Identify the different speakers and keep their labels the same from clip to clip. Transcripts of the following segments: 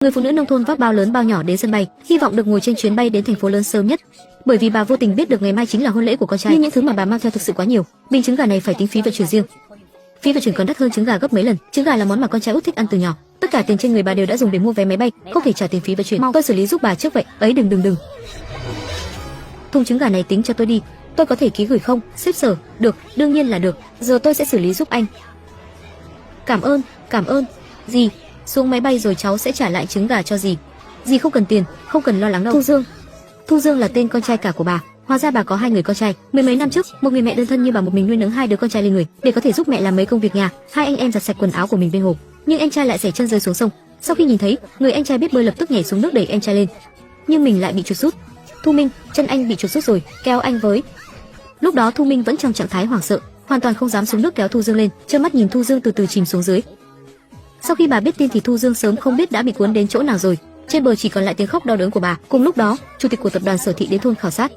Speaker 1: Người phụ nữ nông thôn vác bao lớn bao nhỏ đến sân bay, hy vọng được ngồi trên chuyến bay đến thành phố lớn sớm nhất. Bởi vì bà vô tình biết được ngày mai chính là hôn lễ của con trai, nhưng những thứ mà bà mang theo thực sự quá nhiều. Bình trứng gà này phải tính phí vận chuyển riêng. Phí vận chuyển còn đắt hơn trứng gà gấp mấy lần. Trứng gà là món mà con trai út thích ăn từ nhỏ. Tất cả tiền trên người bà đều đã dùng để mua vé máy bay, không thể trả tiền phí vận chuyển. Mau tôi xử lý giúp bà trước vậy. Ấy đừng. Thùng trứng gà này tính cho tôi đi. Tôi có thể ký gửi không, sếp Sở? Được, đương nhiên là được. Giờ tôi sẽ xử lý giúp anh. Cảm ơn. Dì, xuống máy bay rồi cháu sẽ trả lại trứng gà cho dì. Dì không cần tiền, không cần lo lắng đâu. Thu Dương là tên con trai cả của bà. Hóa ra bà có 2 người con trai. Mười mấy năm trước, một người mẹ đơn thân như bà một mình nuôi nấng 2 đứa con trai lên người, để có thể giúp mẹ làm mấy công việc nhà. 2 anh em giặt sạch quần áo của mình bên hồ, nhưng anh trai lại giày chân rơi xuống sông. Sau khi nhìn thấy người anh trai biết bơi lập tức nhảy xuống nước đẩy anh trai lên, nhưng mình lại bị chuột rút. Thu Minh, chân anh bị chuột rút rồi, kéo anh với. Lúc đó Thu Minh vẫn trong trạng thái hoảng sợ, hoàn toàn không dám xuống nước kéo Thu Dương lên, trơ mắt nhìn Thu Dương từ từ chìm xuống dưới. Sau khi bà biết tin thì Thu Dương sớm không biết đã bị cuốn đến chỗ nào rồi. Trên bờ chỉ còn lại tiếng khóc đau đớn của bà. Cùng lúc đó, chủ tịch của tập đoàn Sở Thị đến thôn khảo sát,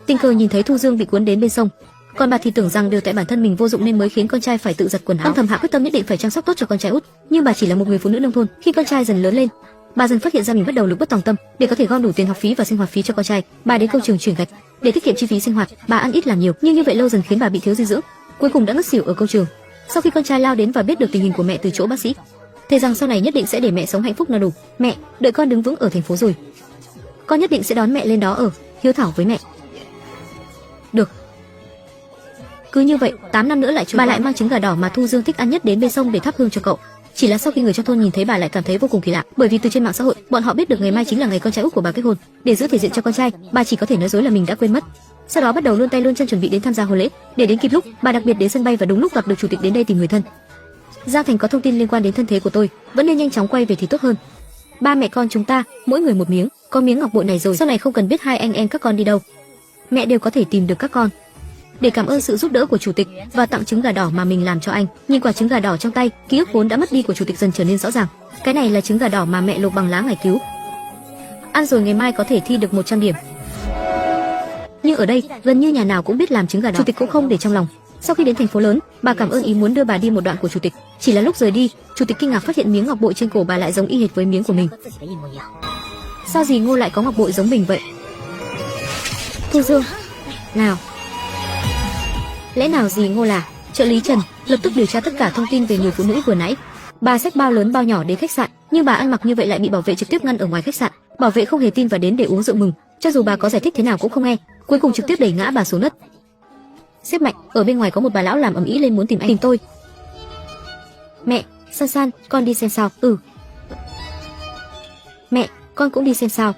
Speaker 1: tình cờ nhìn thấy Thu Dương bị cuốn đến bên sông. Còn bà thì tưởng rằng đều tại bản thân mình vô dụng nên mới khiến con trai phải tự giặt quần áo. Âm thầm hạ quyết tâm nhất định phải chăm sóc tốt cho con trai út. Nhưng bà chỉ là một người phụ nữ nông thôn. Khi con trai dần lớn lên, bà dần phát hiện ra mình bắt đầu lực bất tòng tâm. Để có thể gom đủ tiền học phí và sinh hoạt phí cho con trai, bà đến công trường chuyển gạch. Để tiết kiệm chi phí sinh hoạt, bà ăn ít làm nhiều, nhưng như vậy lâu dần khiến bà bị thiếu dinh dưỡng, cuối cùng đã ngất xỉu ở công trường. Sau khi con trai lao đến và biết được tình hình của mẹ từ chỗ bác sĩ, thề rằng sau này nhất định sẽ để mẹ sống hạnh phúc no đủ. Mẹ, đợi con đứng vững ở thành phố rồi, con nhất định sẽ đón mẹ lên đó ở, hiếu thảo với mẹ. Được. Cứ như vậy, 8 năm nữa lại trôi, bà lại mang trứng gà đỏ mà Thu Dương thích ăn nhất đến bên sông để thắp hương cho cậu. Chỉ là sau khi người trong thôn nhìn thấy bà lại cảm thấy vô cùng kỳ lạ, bởi vì từ trên mạng xã hội, bọn họ biết được ngày mai chính là ngày con trai út của bà kết hôn. Để giữ thể diện cho con trai, bà chỉ có thể nói dối là mình đã quên mất. Sau đó bắt đầu luôn tay luôn chân chuẩn bị đến tham gia hôn lễ. Để đến kịp lúc, bà đặc biệt đến sân bay và đúng lúc gặp được chủ tịch đến đây tìm người thân. Giang Thành có thông tin liên quan đến thân thế của tôi, vẫn nên nhanh chóng quay về thì tốt hơn. Ba mẹ con chúng ta, mỗi người một miếng, có miếng ngọc bội này rồi, sau này không cần biết 2 anh em các con đi đâu, mẹ đều có thể tìm được các con. Để cảm ơn sự giúp đỡ của chủ tịch và tặng trứng gà đỏ mà mình làm cho anh. Nhìn quả trứng gà đỏ trong tay, ký ức vốn đã mất đi của chủ tịch dần trở nên rõ ràng. Cái này là trứng gà đỏ mà mẹ luộc bằng lá ngải cứu. Ăn rồi ngày mai có thể thi được 100 điểm. Nhưng ở đây, gần như nhà nào cũng biết làm trứng gà đỏ. Chủ tịch cũng không để trong lòng. Sau khi đến thành phố lớn, bà cảm ơn ý muốn đưa bà đi một đoạn của chủ tịch. Chỉ là lúc rời đi, chủ tịch kinh ngạc phát hiện miếng ngọc bội trên cổ bà lại giống y hệt với miếng của mình. Sao dì Ngô lại có ngọc bội giống mình vậy? Thu Dương, nào, lẽ nào dì Ngô là trợ lý Trần? Lập tức điều tra tất cả thông tin về người phụ nữ vừa nãy. Bà xách bao lớn bao nhỏ đến khách sạn, nhưng bà ăn mặc như vậy lại bị bảo vệ trực tiếp ngăn ở ngoài khách sạn. Bảo vệ không hề tin và đến để uống rượu mừng, cho dù bà có giải thích thế nào cũng không nghe, cuối cùng trực tiếp đẩy ngã bà xuống đất. Sếp Mạnh, ở bên ngoài có một bà lão làm ầm ĩ lên muốn tìm anh. Tìm tôi. Mẹ, San, con đi xem sao. Mẹ, con cũng đi xem sao.